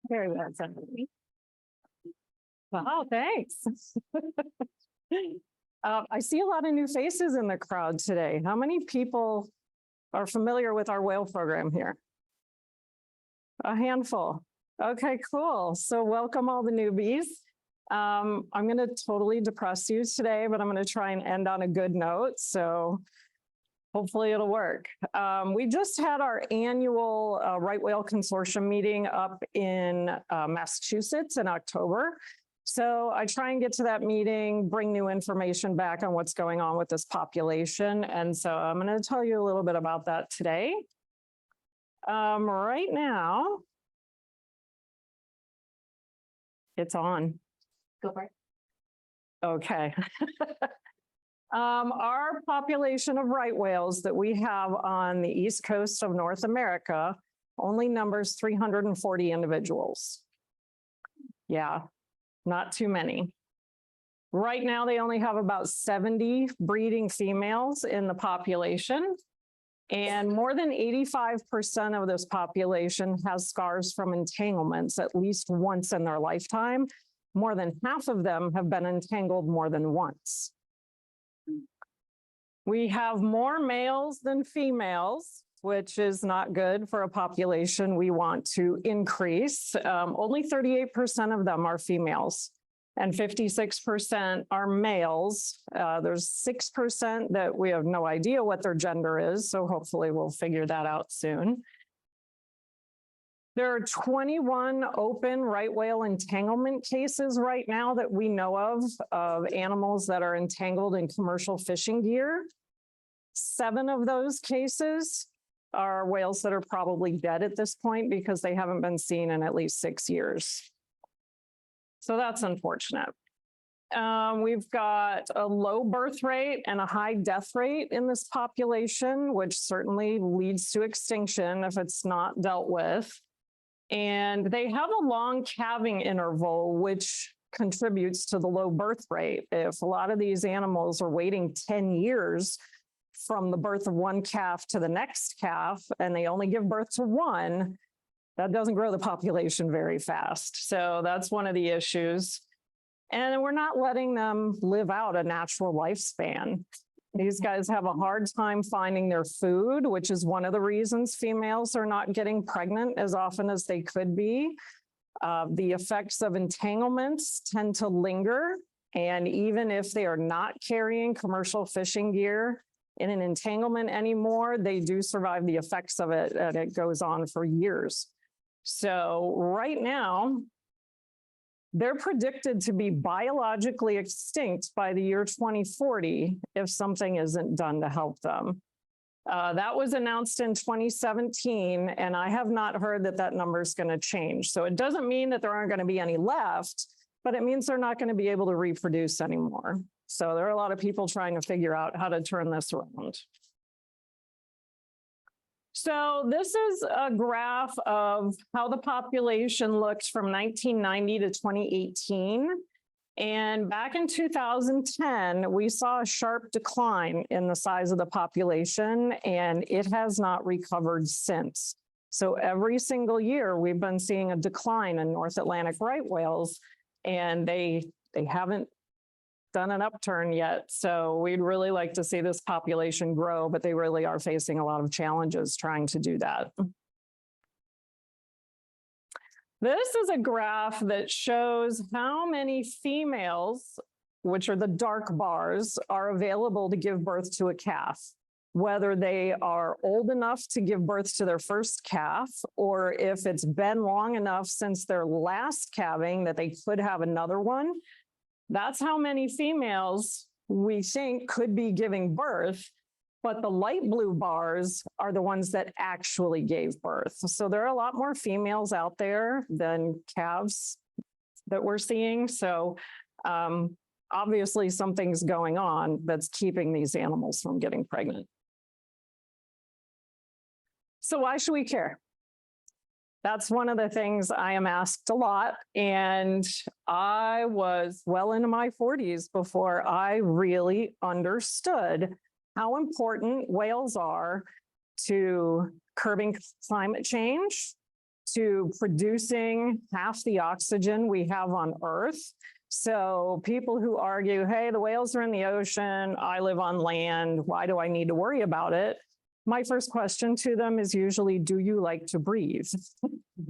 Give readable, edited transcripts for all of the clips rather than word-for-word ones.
Very well done. Wow, thanks. I see a lot of new faces in the crowd today. How many people are familiar with our whale program here? A handful. Okay, cool. So welcome all the newbies. I'm going to totally depress you today, but I'm going to try and end on a good note. So hopefully it'll work. We just had our annual Right Whale Consortium meeting up in Massachusetts in October. So I try and get to that meeting, bring new information back on what's going on with this population. And so I'm going to tell you a little bit about that today. Right now, it's on. Go for it. Okay. Our population of right whales that we have on the east coast of North America only numbers 340 individuals. Yeah, not too many. Right now, they only have about 70 breeding females in the population. And more than 85% of this population has scars from entanglements at least once in their lifetime. More than half of them have been entangled more than once. We have more males than females, which is not good for a population we want to increase. Only 38% of them are females and 56% are males. There's 6% that we have no idea what their gender is, so hopefully we'll figure that out soon. There are 21 open right whale entanglement cases right now that we know of animals that are entangled in commercial fishing gear. 7 of those cases are whales that are probably dead at this point because they haven't been seen in at least 6 years. So that's unfortunate. We've got a low birth rate and a high death rate in this population, which certainly leads to extinction if it's not dealt with. And they have a long calving interval, which contributes to the low birth rate. If a lot of these animals are waiting 10 years from the birth of one calf to the next calf, and they only give birth to one, that doesn't grow the population very fast. So that's one of the issues. And we're not letting them live out a natural lifespan. These guys have a hard time finding their food, which is one of the reasons females are not getting pregnant as often as they could be. The effects of entanglements tend to linger. And even if they are not carrying commercial fishing gear in an entanglement anymore, they do survive the effects of it, and it goes on for years. So right now, they're predicted to be biologically extinct by the year 2040 if something isn't done to help them. That was announced in 2017, and I have not heard that that number is going to change. So it doesn't mean that there aren't going to be any left, but it means they're not going to be able to reproduce anymore. So there are a lot of people trying to figure out how to turn this around. So this is a graph of how the population looked from 1990 to 2018. And back in 2010, we saw a sharp decline in the size of the population, and it has not recovered since. So every single year, we've been seeing a decline in North Atlantic right whales, and they haven't done an upturn yet. So we'd really like to see this population grow, but they really are facing a lot of challenges trying to do that. This is a graph that shows how many females, which are the dark bars, are available to give birth to a calf, whether they are old enough to give birth to their first calf, or if it's been long enough since their last calving that they could have another one. That's how many females we think could be giving birth, but the light blue bars are the ones that actually gave birth. So there are a lot more females out there than calves that we're seeing. So obviously something's going on that's keeping these animals from getting pregnant. So why should we care? That's one of the things I am asked a lot, and I was well into my 40s before I really understood how important whales are to curbing climate change, to producing half the oxygen we have on Earth. So people who argue, hey, the whales are in the ocean, I live on land, why do I need to worry about it? My first question to them is usually, do you like to breathe?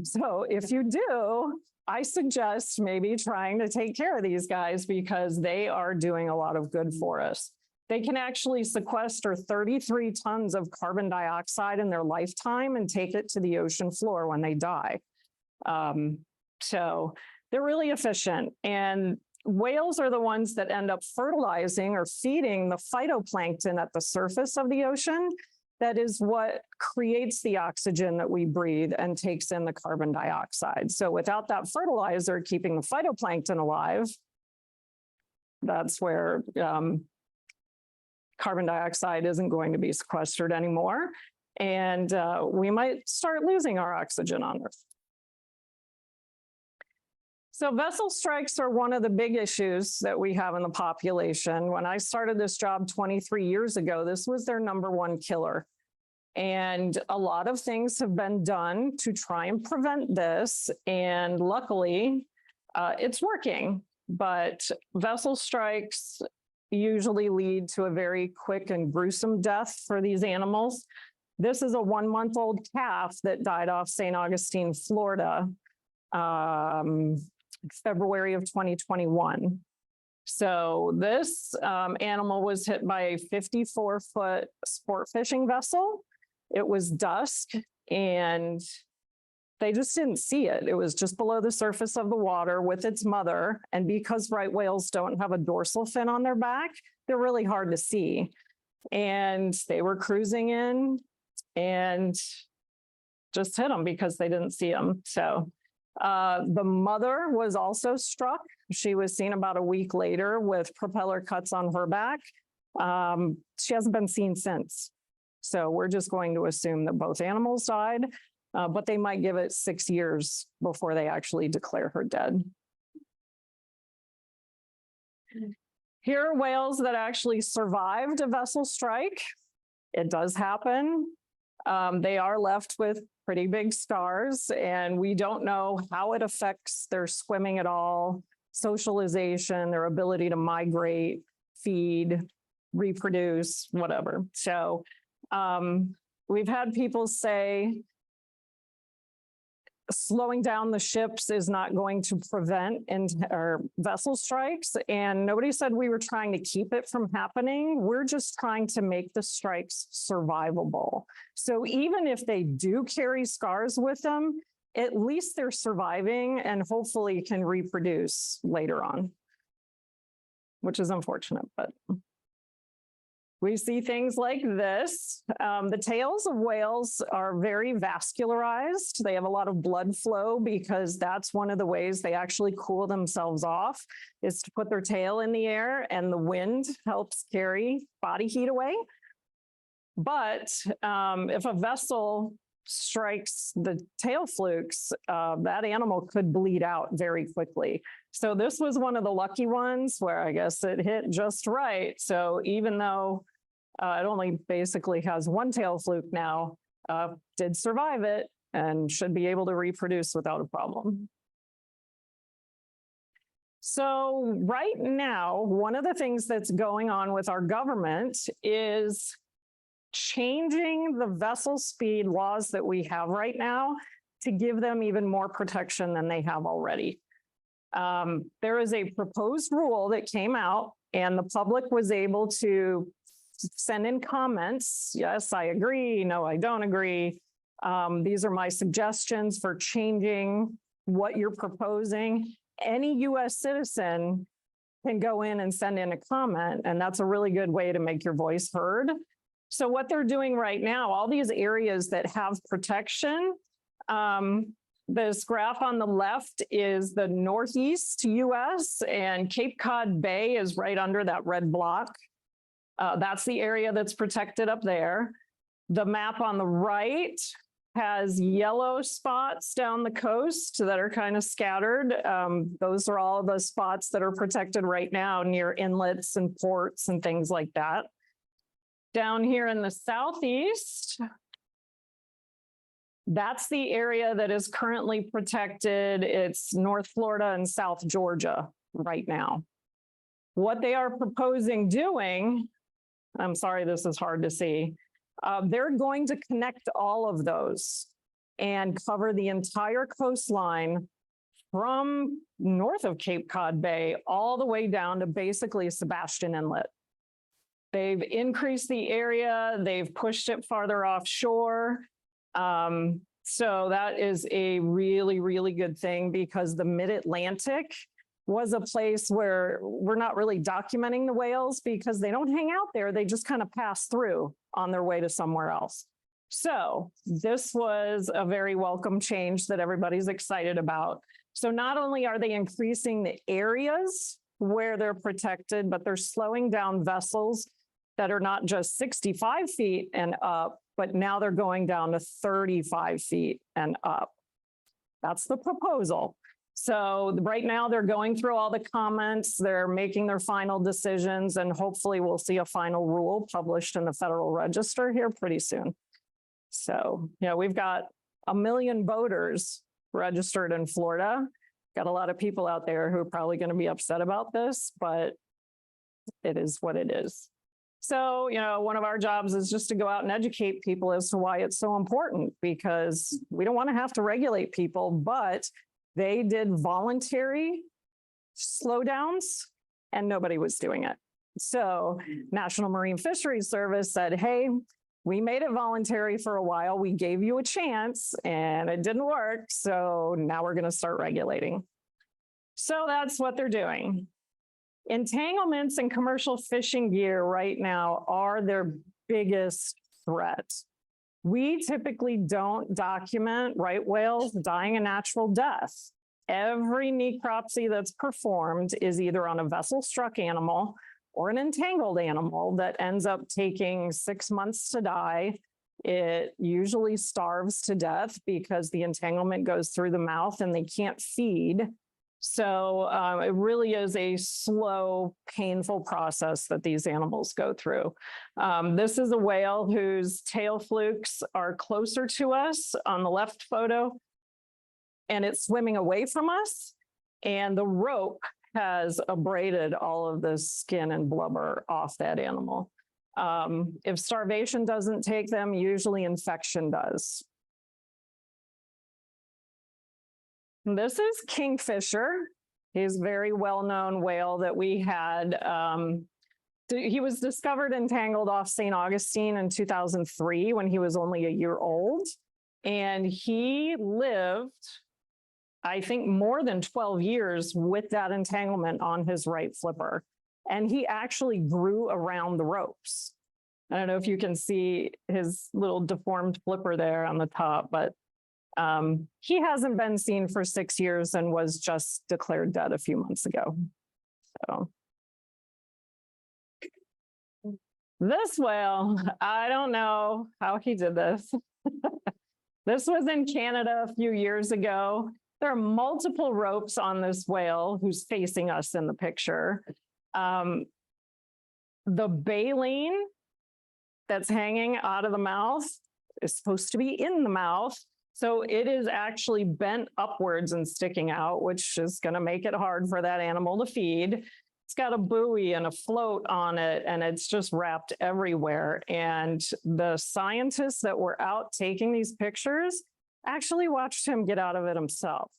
So if you do, I suggest maybe trying to take care of these guys because they are doing a lot of good for us. They can actually sequester 33 tons of carbon dioxide in their lifetime and take it to the ocean floor when they die. So they're really efficient, and whales are the ones that end up fertilizing or feeding the phytoplankton at the surface of the ocean. That is what creates the oxygen that we breathe and takes in the carbon dioxide. So without that fertilizer keeping the phytoplankton alive, that's where carbon dioxide isn't going to be sequestered anymore. And we might start losing our oxygen on Earth. So vessel strikes are one of the big issues that we have in the population. When I started this job 23 years ago, this was their #1 killer. And a lot of things have been done to try and prevent this. And luckily, it's working. But vessel strikes usually lead to a very quick and gruesome death for these animals. This is a 1-month-old calf that died off St. Augustine, Florida, February of 2021. So this animal was hit by a 54-foot sport fishing vessel. It was dusk and they just didn't see it. It was just below the surface of the water with its mother. And because right whales don't have a dorsal fin on their back, they're really hard to see. And they were cruising in and just hit them because they didn't see them. So the mother was also struck. She was seen about a week later with propeller cuts on her back. She hasn't been seen since. So we're just going to assume that both animals died, but they might give it 6 years before they actually declare her dead. Here are whales that actually survived a vessel strike. It does happen. They are left with pretty big scars, and we don't know how it affects their swimming at all, socialization, their ability to migrate, feed, reproduce, whatever. So we've had people say slowing down the ships is not going to prevent vessel strikes, and nobody said we were trying to keep it from happening. We're just trying to make the strikes survivable. So even if they do carry scars with them, at least they're surviving and hopefully can reproduce later on, which is unfortunate, but we see things like this. The tails of whales are very vascularized. They have a lot of blood flow because that's one of the ways they actually cool themselves off, is to put their tail in the air, and the wind helps carry body heat away. But if a vessel strikes the tail flukes, that animal could bleed out very quickly. So this was one of the lucky ones where I guess it hit just right. So even though it only basically has one tail fluke now, did survive it and should be able to reproduce without a problem. So right now, one of the things that's going on with our government is changing the vessel speed laws that we have right now to give them even more protection than they have already. There is a proposed rule that came out, and the public was able to send in comments. Yes, I agree. No, I don't agree. These are my suggestions for changing what you're proposing. Any US citizen can go in and send in a comment, and that's a really good way to make your voice heard. So what they're doing right now, all these areas that have protection, this graph on the left is the Northeast US, and Cape Cod Bay is right under that red block. That's the area that's protected up there. The map on the right has yellow spots down the coast that are kind of scattered. Those are all the spots that are protected right now near inlets and ports and things like that. Down here in the Southeast, That's the area that is currently protected. It's North Florida and South Georgia right now. What they are proposing doing, I'm sorry, this is hard to see. They're going to connect all of those and cover the entire coastline from north of Cape Cod Bay all the way down to basically Sebastian Inlet. They've increased the area, they've pushed it farther offshore. So that is a really, really good thing, because the Mid-Atlantic was a place where we're not really documenting the whales because they don't hang out there. They just kind of pass through on their way to somewhere else. So this was a very welcome change that everybody's excited about. So not only are they increasing the areas where they're protected, but they're slowing down vessels that are not just 65 feet and up, but now they're going down to 35 feet and up. That's the proposal. So right now they're going through all the comments, they're making their final decisions, and hopefully we'll see a final rule published in the Federal Register here pretty soon. So, yeah, we've got 1 million boaters registered in Florida. Got a lot of people out there who are probably going to be upset about this, but it is what it is. So, you know, one of our jobs is just to go out and educate people as to why it's so important, because we don't want to have to regulate people, but they did voluntary slowdowns and nobody was doing it. So National Marine Fisheries Service said, hey, we made it voluntary for a while. We gave you a chance and it didn't work. So now we're going to start regulating. So that's what they're doing. Entanglements in commercial fishing gear right now are their biggest threat. We typically don't document right whales dying a natural death. Every necropsy that's performed is either on a vessel-struck animal or an entangled animal that ends up taking 6 months to die. It usually starves to death because the entanglement goes through the mouth and they can't feed. So it really is a slow, painful process that these animals go through. This is a whale whose tail flukes are closer to us on the left photo, and it's swimming away from us, and the rope has abraded all of the skin and blubber off that animal. If starvation doesn't take them, usually infection does. This is Kingfisher. He's a very well-known whale that we had. He was discovered entangled off St. Augustine in 2003 when he was only a year old. And he lived, I think, more than 12 years with that entanglement on his right flipper. And he actually grew around the ropes. I don't know if you can see his little deformed flipper there on the top, but he hasn't been seen for 6 years and was just declared dead a few months ago. So this whale, I don't know how he did this. This was in Canada a few years ago. There are multiple ropes on this whale who's facing us in the picture. The baleen that's hanging out of the mouth is supposed to be in the mouth. So it is actually bent upwards and sticking out, which is going to make it hard for that animal to feed. It's got a buoy and a float on it, and it's just wrapped everywhere. And the scientists that were out taking these pictures actually watched him get out of it himself.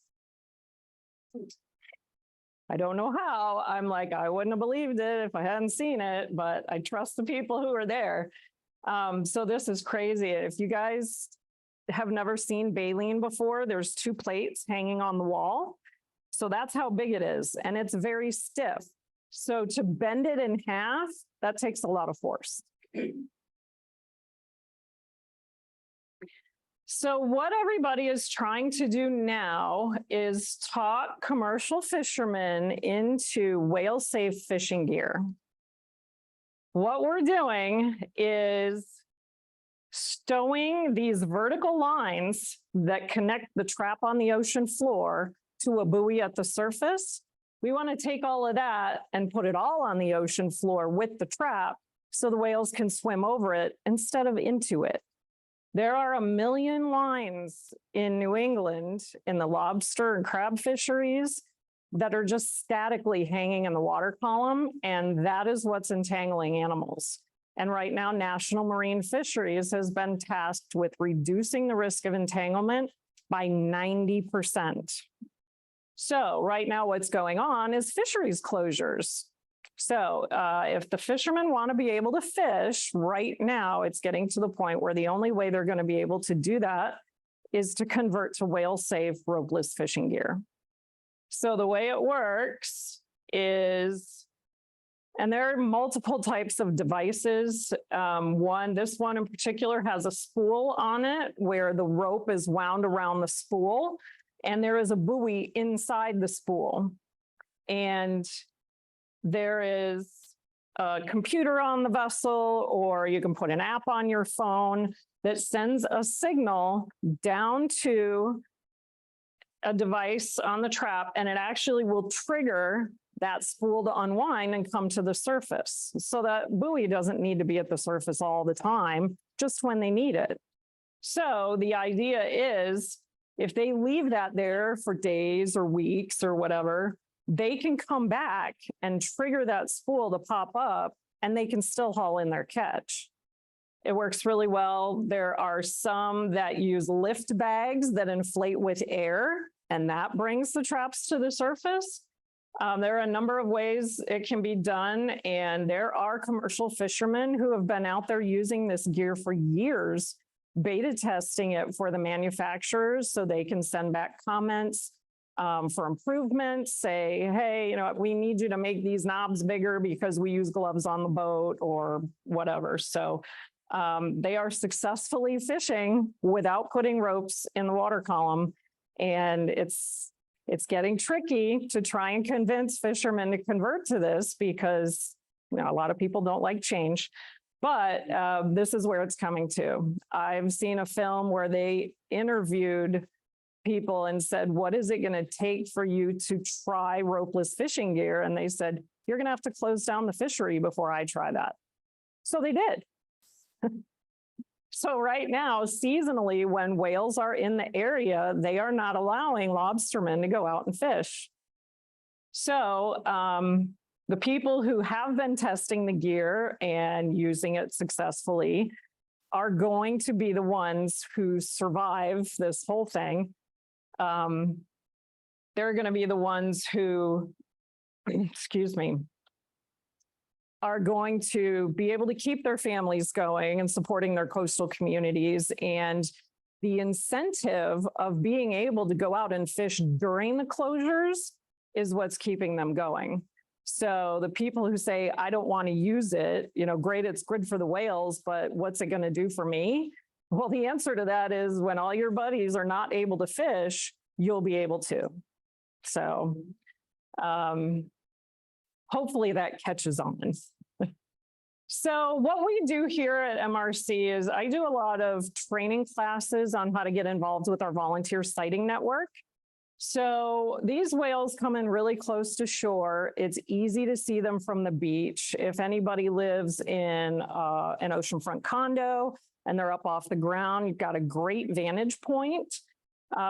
I don't know how. I'm like, I wouldn't have believed it if I hadn't seen it, but I trust the people who are there. So this is crazy. If you guys have never seen baleen before, there's 2 plates hanging on the wall. So that's how big it is. And it's very stiff. So to bend it in half, that takes a lot of force. So what everybody is trying to do now is talk commercial fishermen into whale-safe fishing gear. What we're doing is stowing these vertical lines that connect the trap on the ocean floor to a buoy at the surface. We want to take all of that and put it all on the ocean floor with the trap so the whales can swim over it instead of into it. There are 1 million lines in New England in the lobster and crab fisheries that are just statically hanging in the water column, and that is what's entangling animals. And right now, National Marine Fisheries has been tasked with reducing the risk of entanglement by 90%. So right now what's going on is fisheries closures. So if the fishermen want to be able to fish right now, it's getting to the point where the only way they're going to be able to do that is to convert to whale-safe ropeless fishing gear. So the way it works is, and there are multiple types of devices. This one in particular has a spool on it where the rope is wound around the spool, and there is a buoy inside the spool. And there is a computer on the vessel, or you can put an app on your phone that sends a signal down to a device on the trap, and it actually will trigger that spool to unwind and come to the surface. So that buoy doesn't need to be at the surface all the time, just when they need it. So the idea is, if they leave that there for days or weeks or whatever, they can come back and trigger that spool to pop up, and they can still haul in their catch. It works really well. There are some that use lift bags that inflate with air, and that brings the traps to the surface. There are a number of ways it can be done, and there are commercial fishermen who have been out there using this gear for years, beta testing it for the manufacturers so they can send back comments for improvements, say, hey, we need you to make these knobs bigger because we use gloves on the boat or whatever. So they are successfully fishing without putting ropes in the water column. And it's getting tricky to try and convince fishermen to convert to this because a lot of people don't like change. But this is where it's coming to. I've seen a film where they interviewed people and said, what is it going to take for you to try ropeless fishing gear? And they said, you're going to have to close down the fishery before I try that. So they did. So right now, seasonally, when whales are in the area, they are not allowing lobstermen to go out and fish. So the people who have been testing the gear and using it successfully are going to be the ones who survive this whole thing. They're going to be the ones who, are going to be able to keep their families going and supporting their coastal communities. And the incentive of being able to go out and fish during the closures is what's keeping them going. So the people who say, I don't want to use it, great, it's good for the whales, but what's it going to do for me? Well, the answer to that is when all your buddies are not able to fish, you'll be able to. So hopefully that catches on. So what we do here at MRC is I do a lot of training classes on how to get involved with our volunteer sighting network. So these whales come in really close to shore. It's easy to see them from the beach. If anybody lives in an oceanfront condo and they're up off the ground, you've got a great vantage point.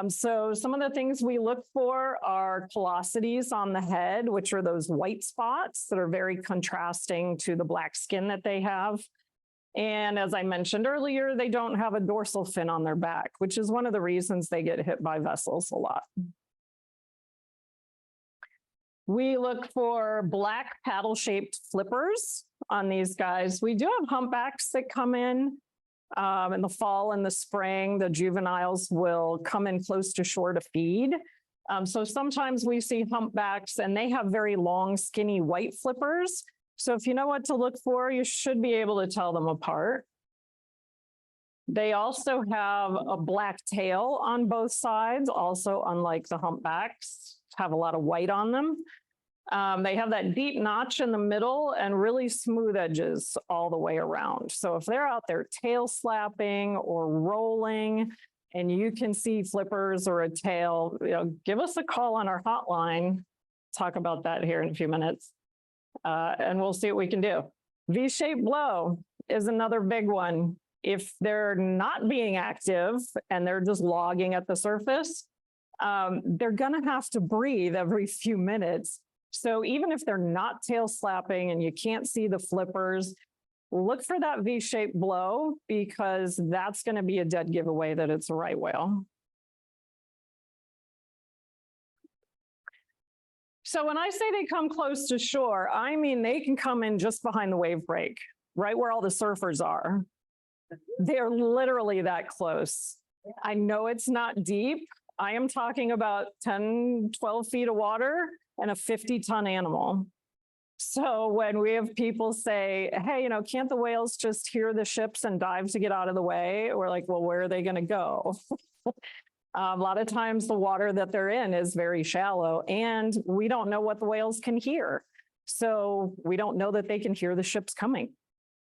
So some of the things we look for are callosities on the head, which are those white spots that are very contrasting to the black skin that they have. And as I mentioned earlier, they don't have a dorsal fin on their back, which is one of the reasons they get hit by vessels a lot. We look for black paddle-shaped flippers on these guys. We do have humpbacks that come in the fall and the spring. The juveniles will come in close to shore to feed. So sometimes we see humpbacks and they have very long, skinny white flippers. So if you know what to look for, you should be able to tell them apart. They also have a black tail on both sides, also unlike the humpbacks, have a lot of white on them. They have that deep notch in the middle and really smooth edges all the way around. So if they're out there tail slapping or rolling and you can see flippers or a tail, give us a call on our hotline. Talk about that here in a few minutes. And we'll see what we can do. V-shaped blow is another big one. if they're not being active and they're just logging at the surface, they're gonna have to breathe every few minutes. So even if they're not tail slapping and you can't see the flippers, look for that V-shaped blow, because that's gonna be a dead giveaway that it's a right whale. So when I say they come close to shore, I mean they can come in just behind the wave break, right where all the surfers are. They're literally that close. I know it's not deep. I am talking about 10, 12 feet of water and a 50-ton animal. So when we have people say, hey, you know, can't the whales just hear the ships and dive to get out of the way? We're like, well, where are they going to go? A lot of times the water that they're in is very shallow, and we don't know what the whales can hear. So we don't know that they can hear the ships coming.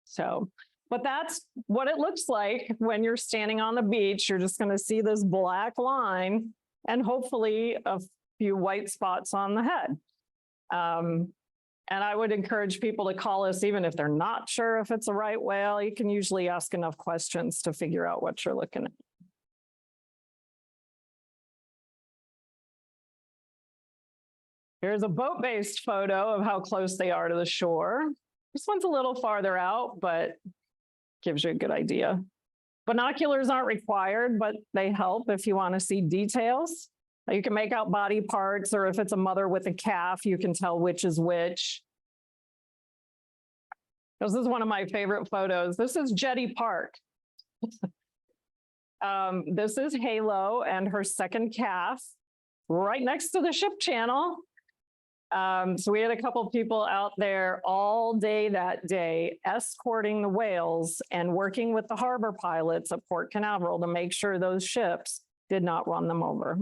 So, but that's what it looks like when you're standing on the beach. You're just going to see this black line and hopefully a few white spots on the head. And I would encourage people to call us even if they're not sure if it's a right whale. You can usually ask enough questions to figure out what you're looking at. Here's a boat-based photo of how close they are to the shore. This one's a little farther out, but gives you a good idea. Binoculars aren't required, but they help if you want to see details. You can make out body parts, or if it's a mother with a calf, you can tell which is which. This is one of my favorite photos. This is Jetty Park. This is Halo and her second calf right next to the ship channel. So we had a couple of people out there all day that day escorting the whales and working with the harbor pilots at Port Canaveral to make sure those ships did not run them over.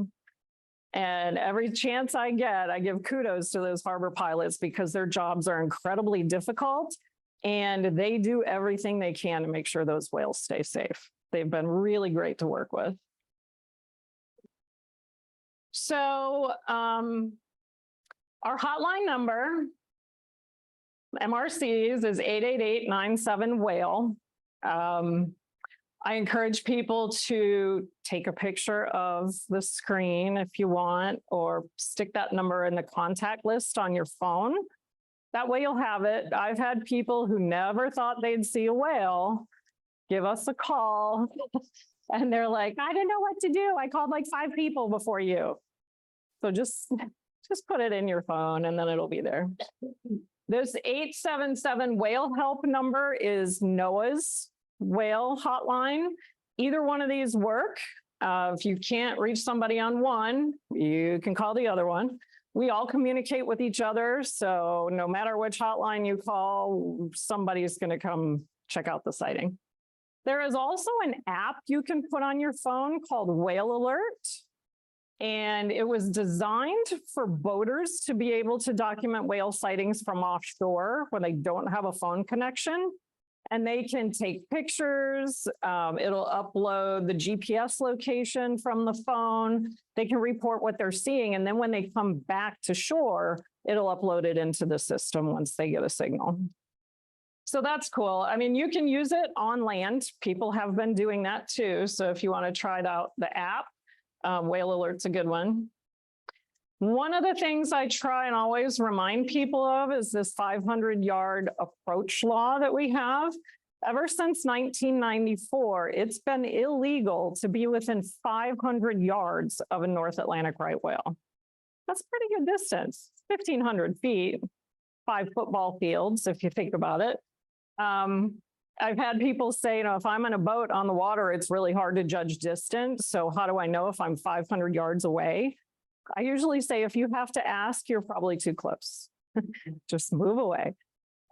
And every chance I get, I give kudos to those harbor pilots, because their jobs are incredibly difficult and they do everything they can to make sure those whales stay safe. They've been really great to work with. So, our hotline number, MRCs, is 888-97-WHALE. I encourage people to take a picture of the screen if you want, or stick that number in the contact list on your phone. That way you'll have it. I've had people who never thought they'd see a whale give us a call, and they're like, I didn't know what to do. I called like 5 people before you. So just put it in your phone and then it'll be there. This 877-WHALE help number is NOAA's whale hotline. Either one of these work. If you can't reach somebody on one, you can call the other one. We all communicate with each other, so no matter which hotline you call, somebody's going to come check out the sighting. There is also an app you can put on your phone called Whale Alert. And it was designed for boaters to be able to document whale sightings from offshore when they don't have a phone connection. And they can take pictures. It'll upload the GPS location from the phone. They can report what they're seeing. And then when they come back to shore, it'll upload it into the system once they get a signal. So that's cool. I mean, you can use it on land. People have been doing that too. So if you want to try it out, the app, Whale Alert's a good one. One of the things I try and always remind people of is this 500-yard approach law that we have. Ever since 1994, it's been illegal to be within 500 yards of a North Atlantic right whale. That's pretty good distance, 1,500 feet, 5 football fields, if you think about it. I've had people say, you know, if I'm in a boat on the water, it's really hard to judge distance. So how do I know if I'm 500 yards away? I usually say, if you have to ask, you're probably too close. Just move away.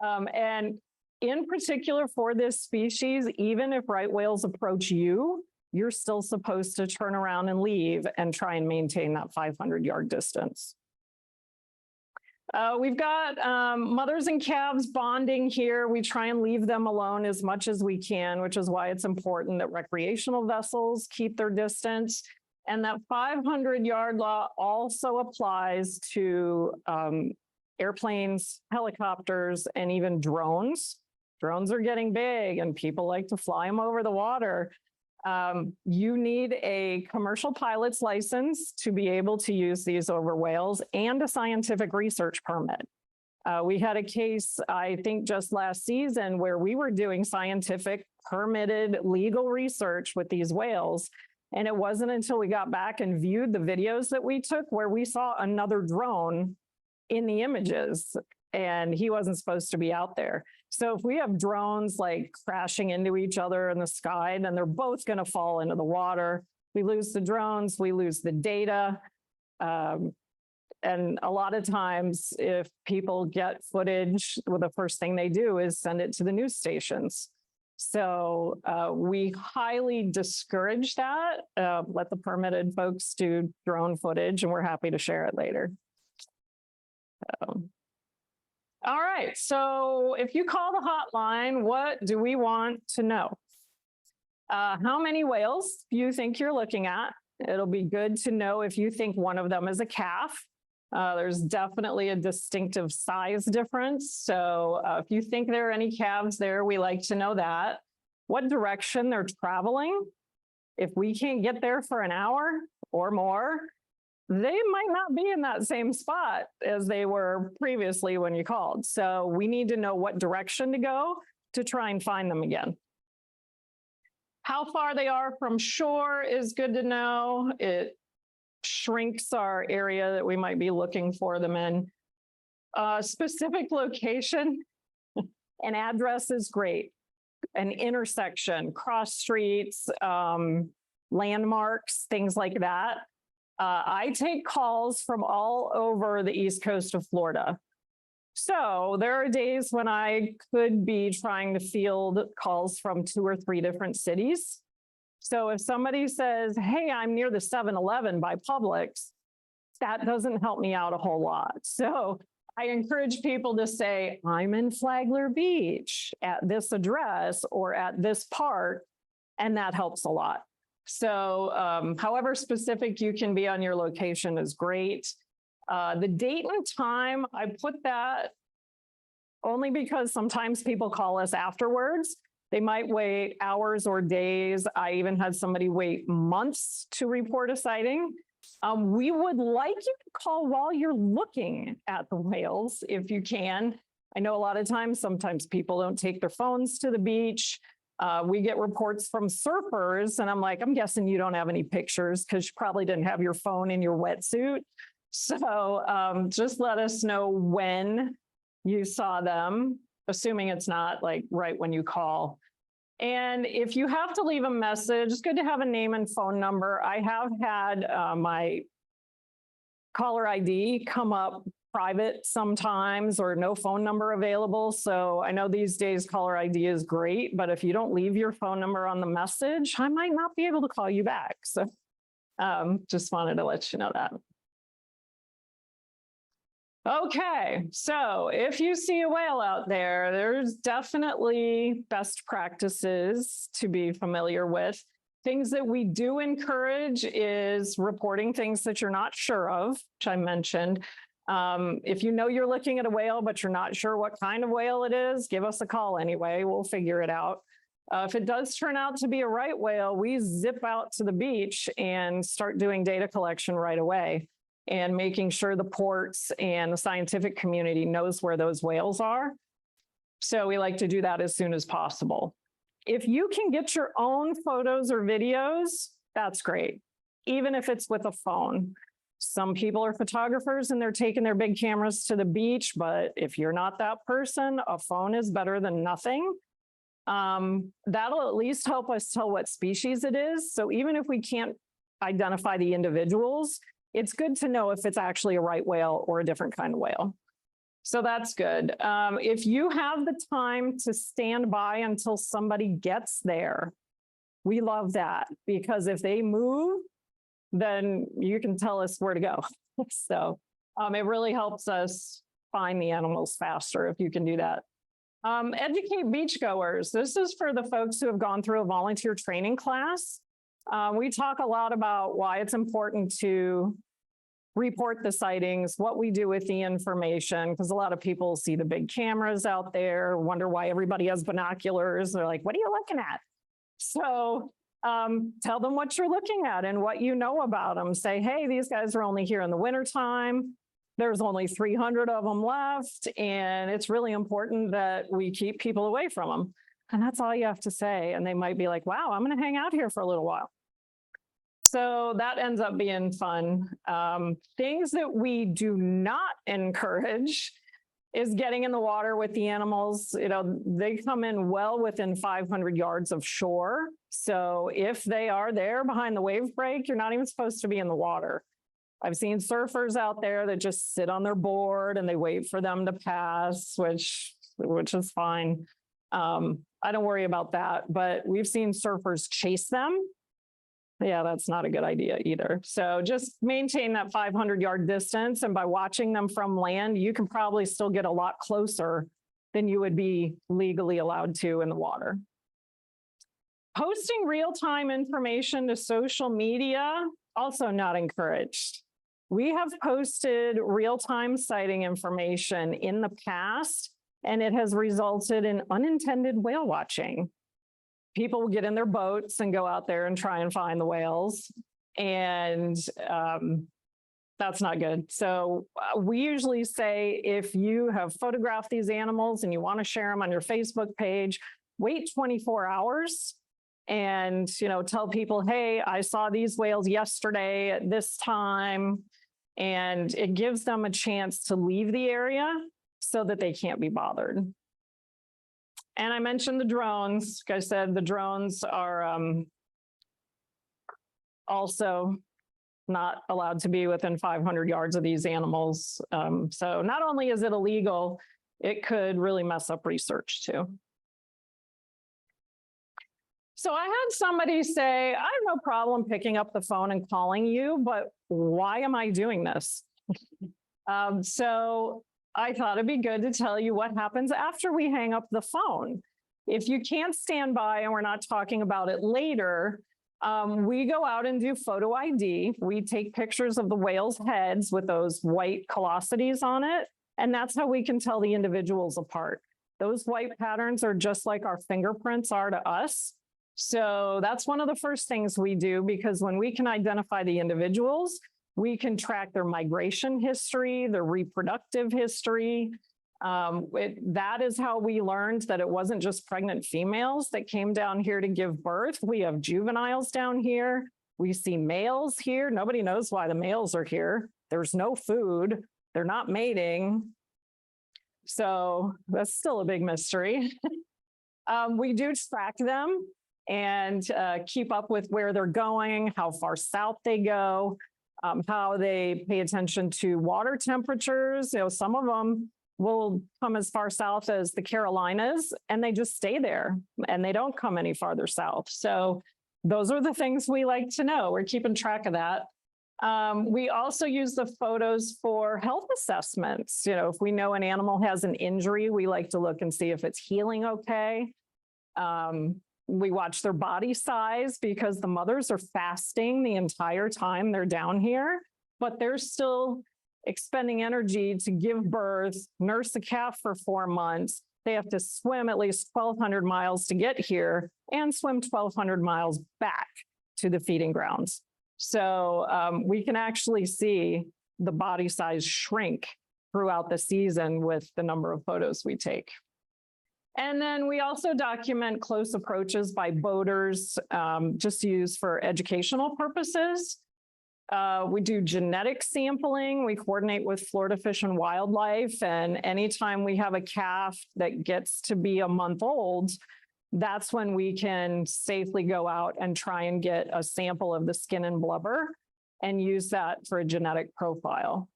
And in particular for this species, even if right whales approach you, you're still supposed to turn around and leave and try and maintain that 500-yard distance. We've got mothers and calves bonding here. We try and leave them alone as much as we can, which is why it's important that recreational vessels keep their distance. And that 500-yard law also applies to airplanes, helicopters, and even drones. drones are getting big and people like to fly them over the water. You need a commercial pilot's license to be able to use these over whales and a scientific research permit. We had a case, I think just last season, where we were doing scientific permitted legal research with these whales. And it wasn't until we got back and viewed the videos that we took where we saw another drone in the images, and he wasn't supposed to be out there. So if we have drones like crashing into each other in the sky, then they're both going to fall into the water. We lose the drones, we lose the data. And a lot of times if people get footage, well, the first thing they do is send it to the news stations. So we highly discourage that. Let the permitted folks do drone footage, and we're happy to share it later. All right, so if you call the hotline, what do we want to know? How many whales you think you're looking at? It'll be good to know if you think one of them is a calf. There's definitely a distinctive size difference. So if you think there are any calves there, we like to know that. What direction they're traveling. If we can't get there for an hour or more, they might not be in that same spot as they were previously when you called. So we need to know what direction to go to try and find them again. How far they are from shore is good to know. It shrinks our area that we might be looking for them in. Specific location, an address is great. An intersection, cross streets, landmarks, things like that. I take calls from all over the East Coast of Florida. So there are days when I could be trying to field calls from 2 or 3 different cities. So if somebody says, hey, I'm near the 7-Eleven by Publix, that doesn't help me out a whole lot. So I encourage people to say, I'm in Flagler Beach at this address or at this park, and that helps a lot. So however specific you can be on your location is great. The date and time, I put that only because sometimes people call us afterwards. They might wait hours or days. I even had somebody wait months to report a sighting. We would like you to call while you're looking at the whales, if you can. I know a lot of times, sometimes people don't take their phones to the beach. We get reports from surfers, and I'm like, I'm guessing you don't have any pictures because you probably didn't have your phone in your wetsuit. So just let us know when you saw them, assuming it's not like right when you call. And if you have to leave a message, it's good to have a name and phone number. I have had my caller ID come up private sometimes, or no phone number available. So I know these days caller ID is great, but if you don't leave your phone number on the message, I might not be able to call you back. So just wanted to let you know that. Okay, so if you see a whale out there, there's definitely best practices to be familiar with. Things that we do encourage is reporting things that you're not sure of, which I mentioned. If you know you're looking at a whale, but you're not sure what kind of whale it is, give us a call anyway, we'll figure it out. If it does turn out to be a right whale, we zip out to the beach and start doing data collection right away, and making sure the ports and the scientific community knows where those whales are. So we like to do that as soon as possible. If you can get your own photos or videos, that's great, even if it's with a phone. Some people are photographers and they're taking their big cameras to the beach, but if you're not that person, a phone is better than nothing. That'll at least help us tell what species it is. So even if we can't identify the individuals, it's good to know if it's actually a right whale or a different kind of whale. So that's good. If you have the time to stand by until somebody gets there, we love that, because if they move, then you can tell us where to go. So it really helps us find the animals faster if you can do that. Educate beachgoers. This is for the folks who have gone through a volunteer training class. We talk a lot about why it's important to report the sightings, what we do with the information, because a lot of people see the big cameras out there, wonder why everybody has binoculars. They're like, what are you looking at? So tell them what you're looking at and what you know about them. Say, hey, these guys are only here in the wintertime. There's only 300 of them left, and it's really important that we keep people away from them. And that's all you have to say. And they might be like, wow, I'm going to hang out here for a little while. So that ends up being fun. Things that we do not encourage is getting in the water with the animals. You know, they come in well within 500 yards of shore. So if they are there behind the wave break, you're not even supposed to be in the water. I've seen surfers out there that just sit on their board and they wait for them to pass, which is fine. I don't worry about that, but we've seen surfers chase them. Yeah, that's not a good idea either. So just maintain that 500-yard distance. And by watching them from land, you can probably still get a lot closer than you would be legally allowed to in the water. Posting real-time information to social media, also not encouraged. We have posted real-time sighting information in the past, and it has resulted in unintended whale watching. People will get in their boats and go out there and try and find the whales. And that's not good. So we usually say, if you have photographed these animals and you want to share them on your Facebook page, wait 24 hours and, you know, tell people, hey, I saw these whales yesterday at this time. And it gives them a chance to leave the area so that they can't be bothered. And I mentioned the drones. Like I said, the drones are also not allowed to be within 500 yards of these animals. So not only is it illegal, it could really mess up research too. So I had somebody say, I have no problem picking up the phone and calling you, but why am I doing this? So I thought it'd be good to tell you what happens after we hang up the phone. If you can't stand by and we're not talking about it later, we go out and do photo ID. We take pictures of the whales' heads with those white callosities on it, and that's how we can tell the individuals apart. Those white patterns are just like our fingerprints are to us. So that's one of the first things we do, because when we can identify the individuals, we can track their migration history, their reproductive history. That is how we learned that it wasn't just pregnant females that came down here to give birth. We have juveniles down here. We see males here. Nobody knows why the males are here. There's no food. They're not mating. So that's still a big mystery. We do track them and keep up with where they're going, how far south they go. How they pay attention to water temperatures. You know, some of them will come as far south as the Carolinas and they just stay there and they don't come any farther south. So those are the things we like to know. We're keeping track of that. We also use the photos for health assessments. You know, if we know an animal has an injury, we like to look and see if it's healing okay. We watch their body size because the mothers are fasting the entire time they're down here, but they're still expending energy to give birth, nurse a calf for 4 months. They have to swim at least 1,200 miles to get here and swim 1,200 miles back to the feeding grounds. So we can actually see the body size shrink throughout the season with the number of photos we take. And then we also document close approaches by boaters, just used for educational purposes. We do genetic sampling. We coordinate with Florida Fish and Wildlife. And anytime we have a calf that gets to be a month old, that's when we can safely go out and try and get a sample of the skin and blubber and use that for a genetic profile.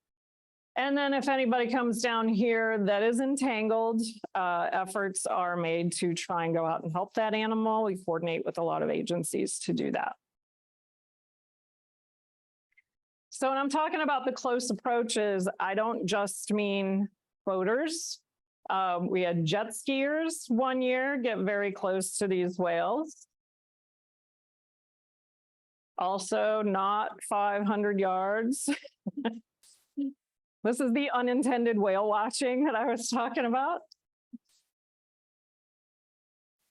And then if anybody comes down here that is entangled, efforts are made to try and go out and help that animal. We coordinate with a lot of agencies to do that. So when I'm talking about the close approaches, I don't just mean boaters. We had jet skiers one year get very close to these whales. Also not 500 yards. This is the unintended whale watching that I was talking about.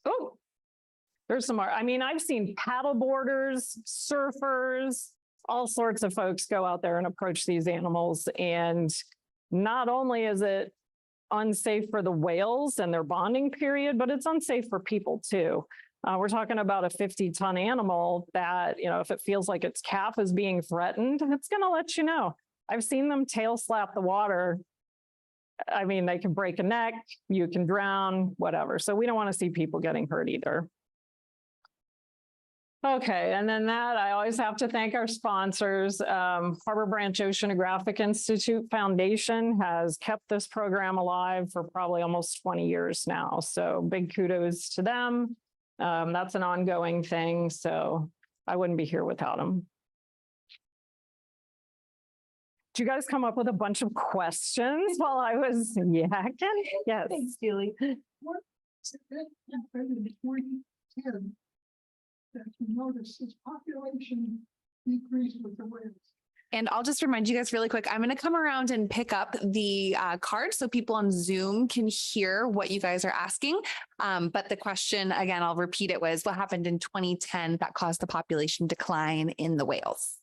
Oh, there's some more. I mean, I've seen paddle boarders, surfers, all sorts of folks go out there and approach these animals. And not only is it unsafe for the whales and their bonding period, but it's unsafe for people too. We're talking about a 50-ton animal that, you know, if it feels like its calf is being threatened, it's going to let you know. I've seen them tail slap the water. I mean, they can break a neck, you can drown, whatever. So we don't want to see people getting hurt either. Okay, and then that I always have to thank our sponsors. Harbor Branch Oceanographic Institute Foundation has kept this program alive for probably almost 20 years now. So big kudos to them. That's an ongoing thing, so I wouldn't be here without them. Did you guys come up with a bunch of questions while I was yakking? Yes. Thanks, Julie. What in 2010 that you noticed this population decrease with the whales? And I'll just remind you guys really quick, I'm going to come around and pick up the card so people on Zoom can hear what you guys are asking. But the question, again, I'll repeat it, was what happened in 2010 that caused the population decline in the whales?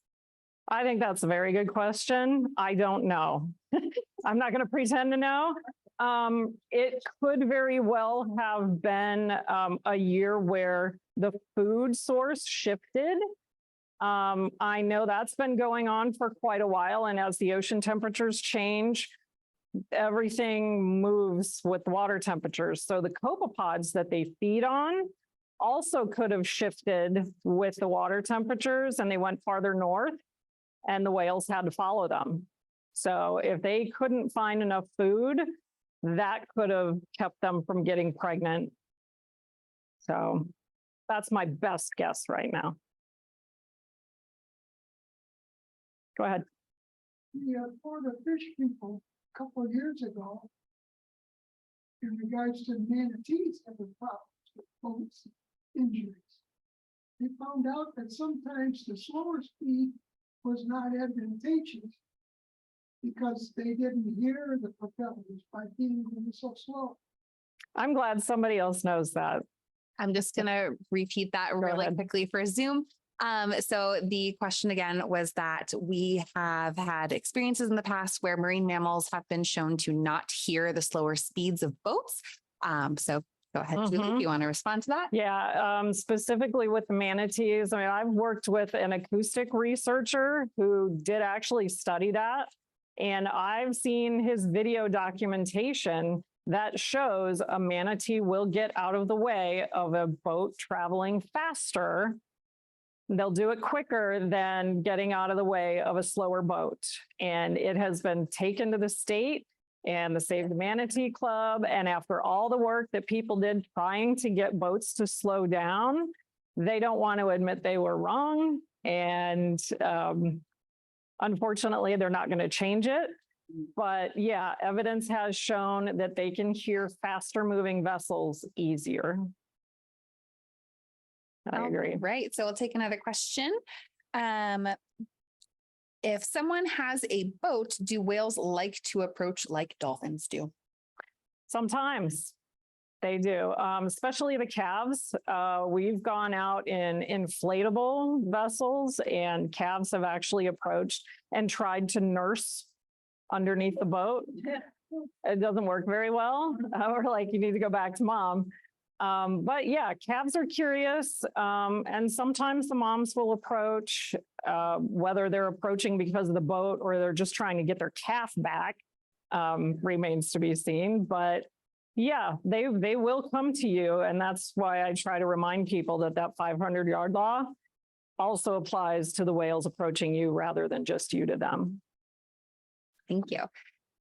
I think that's a very good question. I don't know. I'm not going to pretend to know. It could very well have been a year where the food source shifted. I know that's been going on for quite a while, and as the ocean temperatures change, everything moves with water temperatures. So the copepods that they feed on also could have shifted with the water temperatures, and they went farther north, and the whales had to follow them. So if they couldn't find enough food, that could have kept them from getting pregnant. So that's my best guess right now. Go ahead. The Florida fish people a couple of years ago, in regards to manatees having problems with boats injuries, they found out that sometimes the slower speed was not advantageous because they didn't hear the propellers by being going so slow. I'm glad somebody else knows that. I'm just going to repeat that really quickly for Zoom. So the question again was that we have had experiences in the past where marine mammals have been shown to not hear the slower speeds of boats. So go ahead, Julie, if you want to respond to that. Yeah, specifically with the manatees. I mean, I've worked with an acoustic researcher who did actually study that. And I've seen his video documentation that shows a manatee will get out of the way of a boat traveling faster. They'll do it quicker than getting out of the way of a slower boat. And it has been taken to the state and the Save the Manatee Club. And after all the work that people did trying to get boats to slow down, they don't want to admit they were wrong. And unfortunately, they're not going to change it. But yeah, evidence has shown that they can hear faster moving vessels easier. I agree. Right. So we'll take another question. If someone has a boat, do whales like to approach like dolphins do? Sometimes they do, especially the calves. We've gone out in inflatable vessels, and calves have actually approached and tried to nurse underneath the boat. It doesn't work very well. We're like, you need to go back to mom. But yeah, calves are curious, and sometimes the moms will approach, whether they're approaching because of the boat or they're just trying to get their calf back, remains to be seen. But yeah, they will come to you, and that's why I try to remind people that that 500-yard law also applies to the whales approaching you rather than just you to them. Thank you.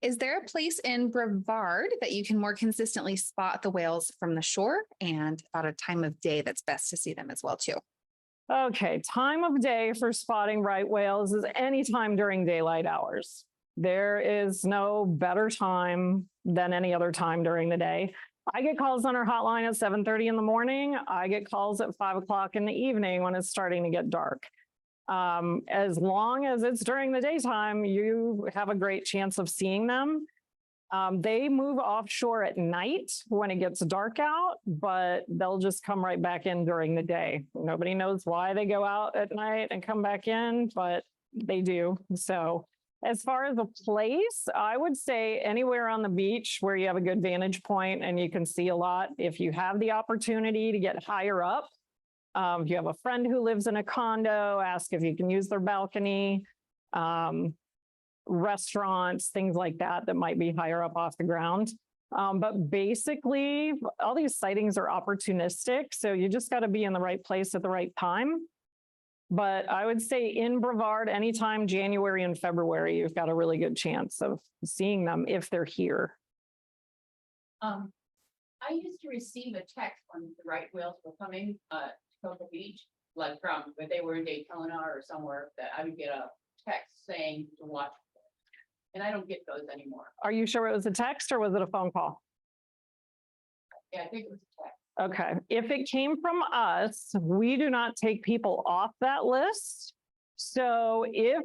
Is there a place in Brevard that you can more consistently spot the whales from the shore, and about a time of day that's best to see them as well too? Okay, time of day for spotting right whales is any time during daylight hours. There is no better time than any other time during the day. I get calls on our hotline at 7:30 in the morning. I get calls at 5 o'clock in the evening when it's starting to get dark. As long as it's during the daytime, you have a great chance of seeing them. They move offshore at night when it gets dark out, but they'll just come right back in during the day. Nobody knows why they go out at night and come back in, but they do. So as far as a place, I would say anywhere on the beach where you have a good vantage point and you can see a lot. If you have the opportunity to get higher up, if you have a friend who lives in a condo, ask if you can use their balcony. Restaurants, things like that, that might be higher up off the ground. But basically, all these sightings are opportunistic. So you just got to be in the right place at the right time. But I would say in Brevard, anytime January and February, you've got a really good chance of seeing them if they're here. I used to receive a text when the right whales were coming to Cocoa Beach, like from when they were in Daytona or somewhere, that I would get a text saying to watch. And I don't get those anymore. Are you sure it was a text or was it a phone call? Yeah, I think it was a text. Okay, if it came from us, we do not take people off that list. So if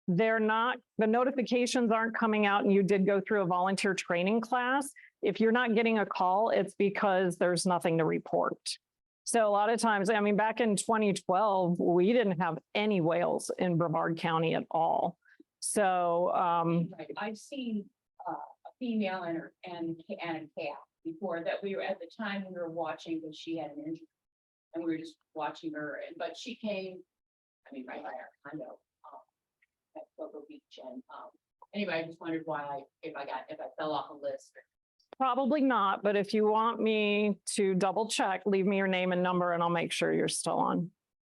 they're not, the notifications aren't coming out and you did go through a volunteer training class, if you're not getting a call, it's because there's nothing to report. So a lot of times, I mean, back in 2012, we didn't have any whales in Brevard County at all. So Right. I've seen a female and a calf before that we were at the time we were watching, but she had an injury. And we were just watching her, but she came, I mean, right by our condo at Cocoa Beach. And anyway, I just wondered why if I fell off a list. probably not, but if you want me to double check, leave me your name and number and I'll make sure you're still on.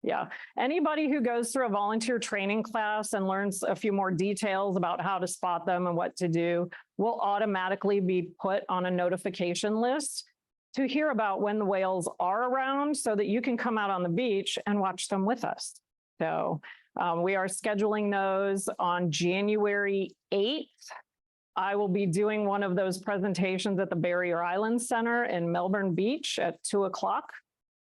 Yeah, anybody who goes through a volunteer training class and learns a few more details about how to spot them and what to do will automatically be put on a notification list to hear about when the whales are around so that you can come out on the beach and watch them with us. So we are scheduling those on January 8th. I will be doing one of those presentations at the Barrier Island Center in Melbourne Beach at 2 o'clock.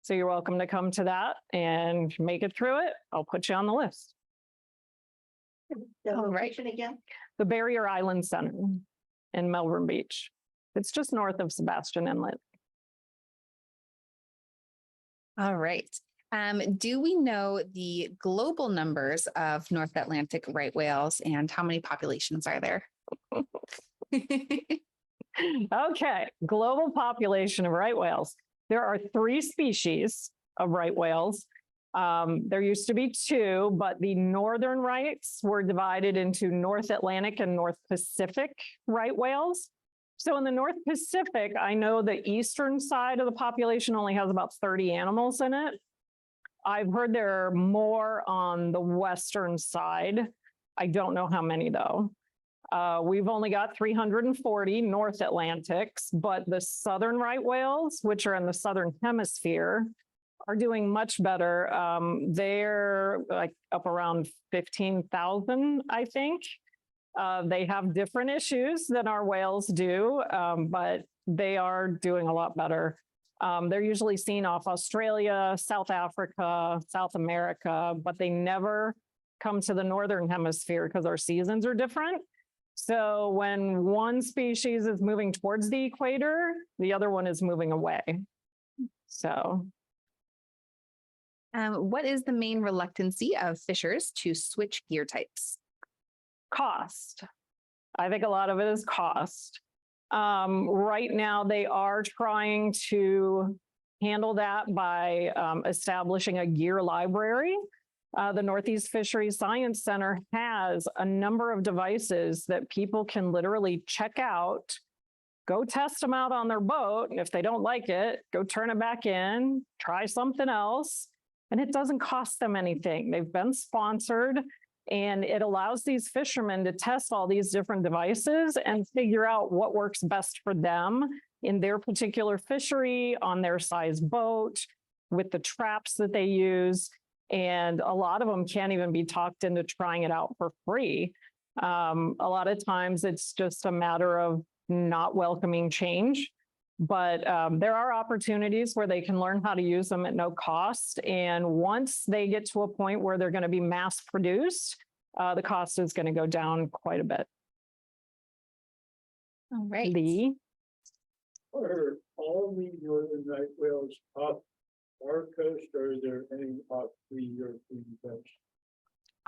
So you're welcome to come to that and make it through it. I'll put you on the list. The All right. location again? The Barrier Island Center in Melbourne Beach. It's just north of Sebastian Inlet. All right. Do we know the global numbers of North Atlantic right whales and how many populations are there? Okay, global population of right whales. There are 3 species of right whales. There used to be 2, but the northern rights were divided into North Atlantic and North Pacific right whales. So in the North Pacific, I know the eastern side of the population only has about 30 animals in it. I've heard there are more on the western side. I don't know how many though. We've only got 340 North Atlantics, but the southern right whales, which are in the southern hemisphere, are doing much better. They're like up around 15,000, I think. They have different issues than our whales do, but they are doing a lot better. They're usually seen off Australia, South Africa, South America, but they never come to the northern hemisphere because our seasons are different. So when one species is moving towards the equator, the other one is moving away. So. What is the main reluctancy of fishers to switch gear types? Cost. I think a lot of it is cost. Right now, they are trying to handle that by establishing a gear library. The Northeast Fisheries Science Center has a number of devices that people can literally check out, go test them out on their boat, and if they don't like it, go turn it back in, try something else, and it doesn't cost them anything. They've been sponsored, and it allows these fishermen to test all these different devices and figure out what works best for them in their particular fishery, on their size boat, with the traps that they use. And a lot of them can't even be talked into trying it out for free. A lot of times it's just a matter of not welcoming change. But there are opportunities where they can learn how to use them at no cost. And once they get to a point where they're going to be mass produced, the cost is going to go down quite a bit. All right. Lee? Are all the northern right whales off our coast, or are there any off the European coast?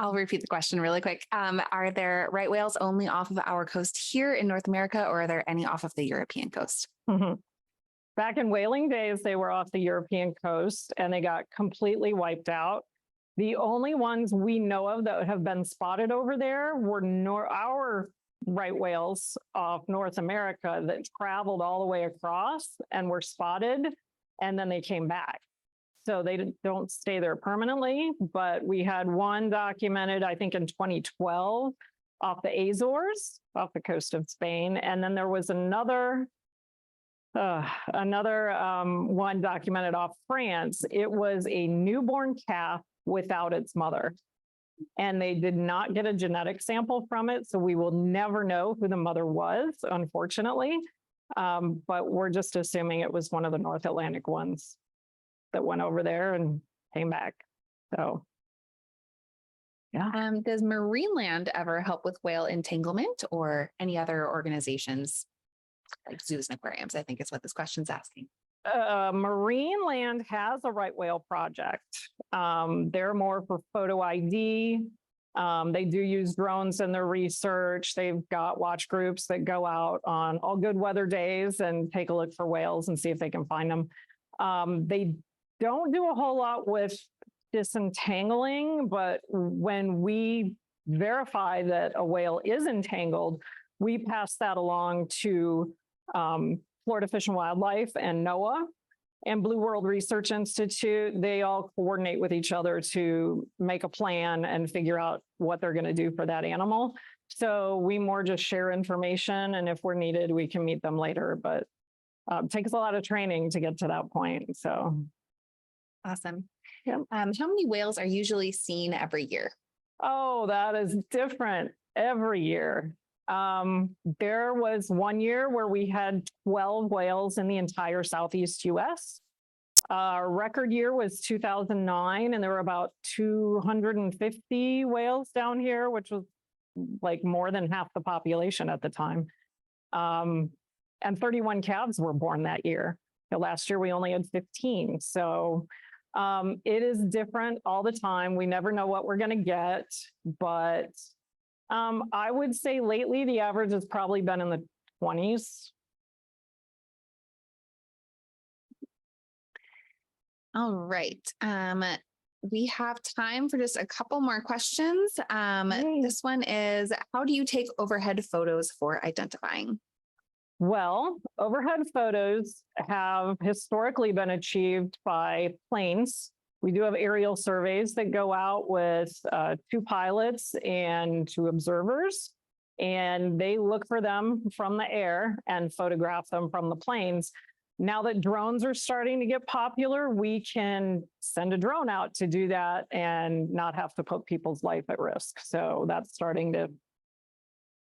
I'll repeat the question really quick. Are there right whales only off of our coast here in North America, or are there any off of the European coast? Mhm. Back in whaling days, they were off the European coast and they got completely wiped out. The only ones we know of that have been spotted over there were our right whales off North America that traveled all the way across and were spotted, and then they came back. So they don't stay there permanently, but we had one documented, I think in 2012, off the Azores, off the coast of Spain. And then there was another one documented off France. It was a newborn calf without its mother. And they did not get a genetic sample from it. So we will never know who the mother was, unfortunately. But we're just assuming it was one of the North Atlantic ones that went over there and came back. So, yeah. Does Marineland ever help with whale entanglement, or any other organizations like zoos and aquariums? I think is what this question's asking. Marineland has a right whale project. They're more for photo ID. They do use drones in their research. They've got watch groups that go out on all good weather days and take a look for whales and see if they can find them. They don't do a whole lot with disentangling, but when we verify that a whale is entangled, we pass that along to Florida Fish and Wildlife and NOAA and Blue World Research Institute. They all coordinate with each other to make a plan and figure out what they're going to do for that animal. So we more just share information, and if we're needed, we can meet them later, but it takes a lot of training to get to that point. So. Awesome. Yeah. How many whales are usually seen every year? Oh, that is different every year. There was one year where we had 12 whales in the entire Southeast US. Our record year was 2009, and there were about 250 whales down here, which was like more than half the population at the time. And 31 calves were born that year. Last year, we only had 15. So it is different all the time. We never know what we're going to get, but I would say lately the average has probably been in the 20s. All right. We have time for just a couple more questions. This one is, how do you take overhead photos for identifying? Well, overhead photos have historically been achieved by planes. We do have aerial surveys that go out with 2 pilots and 2 observers, and they look for them from the air and photograph them from the planes. Now that drones are starting to get popular, we can send a drone out to do that and not have to put people's life at risk. So that's starting to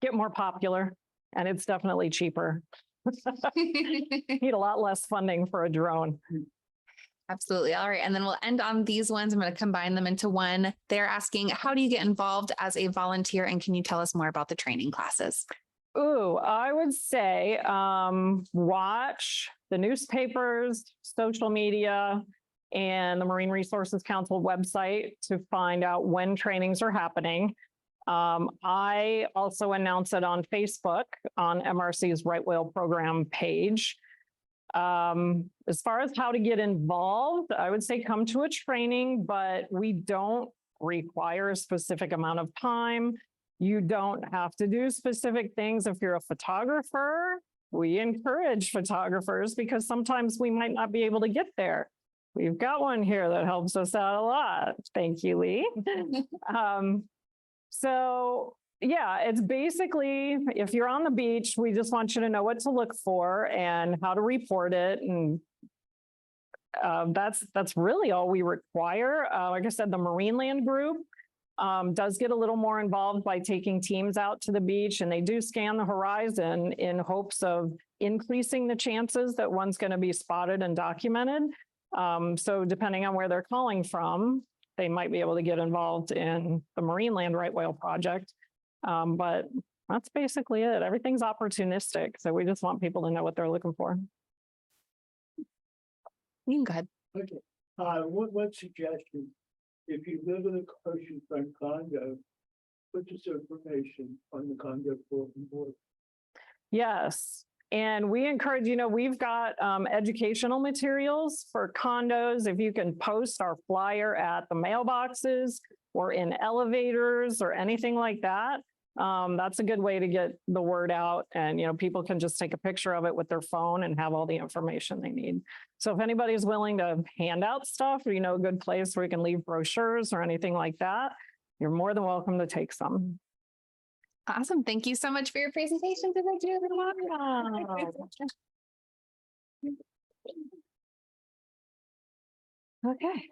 get more popular, and it's definitely cheaper. Need a lot less funding for a drone. Absolutely. All right. And then we'll end on these ones. I'm going to combine them into one. They're asking, how do you get involved as a volunteer? And can you tell us more about the training classes? Ooh, I would say watch the newspapers, social media, and the Marine Resources Council website to find out when trainings are happening. I also announce it on Facebook on MRC's Right Whale Program page. As far as how to get involved, I would say come to a training, but we don't require a specific amount of time. You don't have to do specific things. If you're a photographer, we encourage photographers because sometimes we might not be able to get there. We've got one here that helps us out a lot. Thank you, Lee. So yeah, it's basically, if you're on the beach, we just want you to know what to look for and how to report it. And that's really all we require. Like I said, the Marineland group, does get a little more involved by taking teams out to the beach, and they do scan the horizon in hopes of increasing the chances that one's going to be spotted and documented. So depending on where they're calling from, they might be able to get involved in the Marine Land Right Whale Project. But that's basically it. Everything's opportunistic. So we just want people to know what they're looking for. You can go ahead. Okay, one suggestion, if you live in a oceanfront condo, put this information on the condo bulletin board. Yes. And we encourage, we've got educational materials for condos. If you can post our flyer at the mailboxes or in elevators or anything like that, that's a good way to get the word out. And, people can just take a picture of it with their phone and have all the information they need. So if anybody's willing to hand out stuff, or, a good place where you can leave brochures or anything like that, you're more than welcome to take some. Awesome. Thank you so much for your presentation today, Julie. Okay.